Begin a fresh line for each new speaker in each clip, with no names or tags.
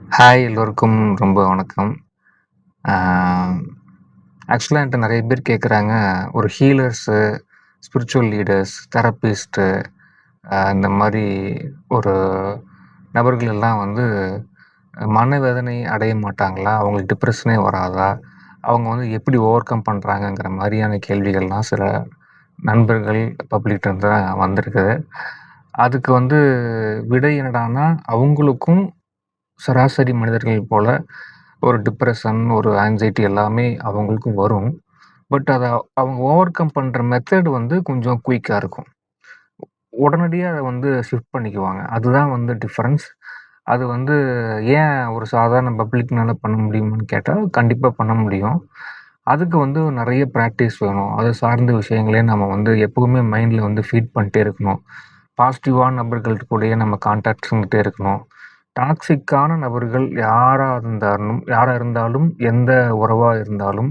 Hi எல்லோருக்கும் ரொம்ப வணக்கம். ஆ ஆக்சுவலா என்ட்ட நெறைய பேர் கேட்குறாங்க, ஒரு ஹீலர்ஸு, ஸ்பிரிச்சுவல் லீடர்ஸ், தெரபிஸ்ட்டு இந்த மாரி ஒரு நபர்கள் எல்லாம் வந்து மனவேதனை அடைய மாட்டாங்களா? அவங்களுக்கு டிப்ரஷனே வராதா? அவங்க வந்து எப்படி ஓவர் கம் பண்றாங்கங்கிற மாரியான கேள்விகள்லாம் சில நண்பர்கள், பப்ளிக்ட்ட இருந்து தான் வந்திருக்குது. அதுக்கு வந்து விடை என்னடான்னா, அவங்களுக்கும் சராசரி மனிதர்கள் போல ஒரு டிப்ரஷன், ஒரு ஆங்சைட்டி எல்லாமே அவங்களுக்கும் வரும். பட் அத அவங்க ஓவர் கம் பண்ற மெத்தட் வந்து கொஞ்சம் குயிக்கா இருக்கும். உடனடியா அத வந்து ஷிஃப்ட் பண்ணிக்குவாங்க. அதுதான் வந்து டிஃபரன்ஸ். அது வந்து ஏன் ஒரு சாதாரண பப்ளிக்னால பண்ண முடியுமான்னு கேட்டா, கண்டிப்பா பண்ண முடியும். அதுக்கு வந்து நெறைய பிராக்டிஸ் வேணும். அது சார்ந்த விஷயங்களே நம்ம வந்து எப்பவுமே மைண்ட்ல வந்து ஃபீட் பண்ணிட்டே இருக்கணும். பாசிட்டிவான நபர்கள் கூடயே நம்ம கான்டாக்ட் இருந்துட்டே இருக்கணும். டாக்ஸிக்கான நபர்கள் யாரா இருந்தாலும், எந்த உறவா இருந்தாலும்,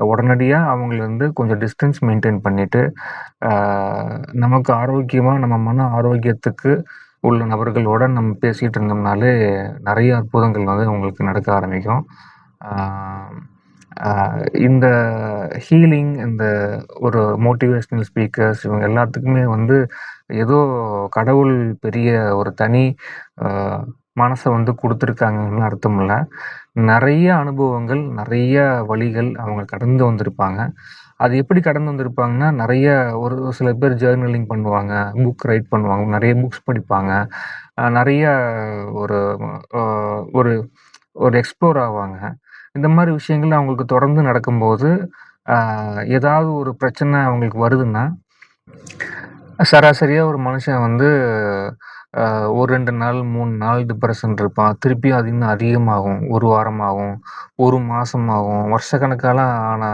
உடனடியா அவங்கள வந்து கொஞ்சம் டிஸ்டன்ஸ் மெயின்டெயின் பண்ணிட்டு, அ நமக்கு ஆரோக்கியமா நம்ம மன ஆரோக்கியத்துக்கு உள்ள நபர்களோட நம்ம பேசிட்டு இருந்தோம்னாலே, நெறைய அற்புதங்கள் வந்து உங்களுக்கு நடக்க ஆரம்பிக்கும். ஆ அ இந்த ஹீலிங், இந்த ஒரு மோட்டிவேஷனல் ஸ்பீக்கர்ஸ் இவங்க எல்லாத்துக்குமே வந்து ஏதோ கடவுள் பெரிய ஒரு தனி அ மனச வந்து குடுத்துருக்காங்கன்னு அர்த்தம் இல்ல. நெறைய அனுபவங்கள், நெறைய வழிகள் அவங்க கடந்து வந்திருப்பாங்க. அது எப்படி கடந்து வந்திருப்பாங்கன்னா, நெறைய ஒரு சில பேர் ஜர்னலிங் பண்ணுவாங்க, புக் ரைட் பண்ணுவாங்க, நெறைய புக்ஸ் படிப்பாங்க. நெறைய ஒரு அ ஒரு ஒரு எக்ஸ்ப்ளோர் ஆவாங்க. இந்த மாரி விஷயங்கள் அவங்களுக்கு தொடர்ந்து நடக்கும்போது, அ ஏதாவது ஒரு பிரச்சனை அவங்களுக்கு வருதுன்னா, சராசரியா ஒரு மனுஷன் வந்து ஒரு 2 நாள், 3 நாள் டிப்ரஷன் இருப்பான். திருப்பியும் அது இன்னும் அதிகமாகும். 1 வாரம் ஆகும், 1 மாசம் ஆகும். வருஷக்கணக்காலாம் ஆன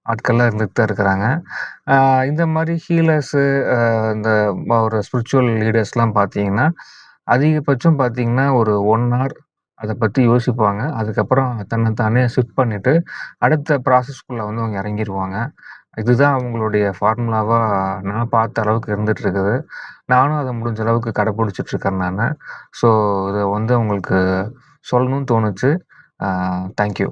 ஆட்கள்லாம் இருந்துட்டு தான் இருக்கிறாங்க. அ இந்த மாரி ஹீலர்ஸு, இந்த ஒரு ஸ்பிரிச்சுவல் லீடர்ஸ்லாம் பார்த்தீங்கன்னா, அதிகபட்சம் பார்த்தீங்கன்னா, ஒரு 1 ஹார் அத பத்தி யோசிப்பாங்க. அதுக்கப்புறம் தன்ன தானே ஷிஃப்ட் பண்ணிட்டு, அடுத்த ப்ராசஸ்க்குள்ள வந்து அவங்க இறங்கிருவாங்க. இதுதான் அவங்களுடைய ஃபார்முலாவா நான் பார்த்த அளவுக்கு இருந்துட்டு இருக்குது. நானும் அத முடிஞ்ச அளவுக்கு கடைப்புடிச்சிட்டு இருக்கேன் நானு. ஸோ, இத வந்து உங்களுக்கு சொல்லணும்னு தோணுச்சு. Thank you.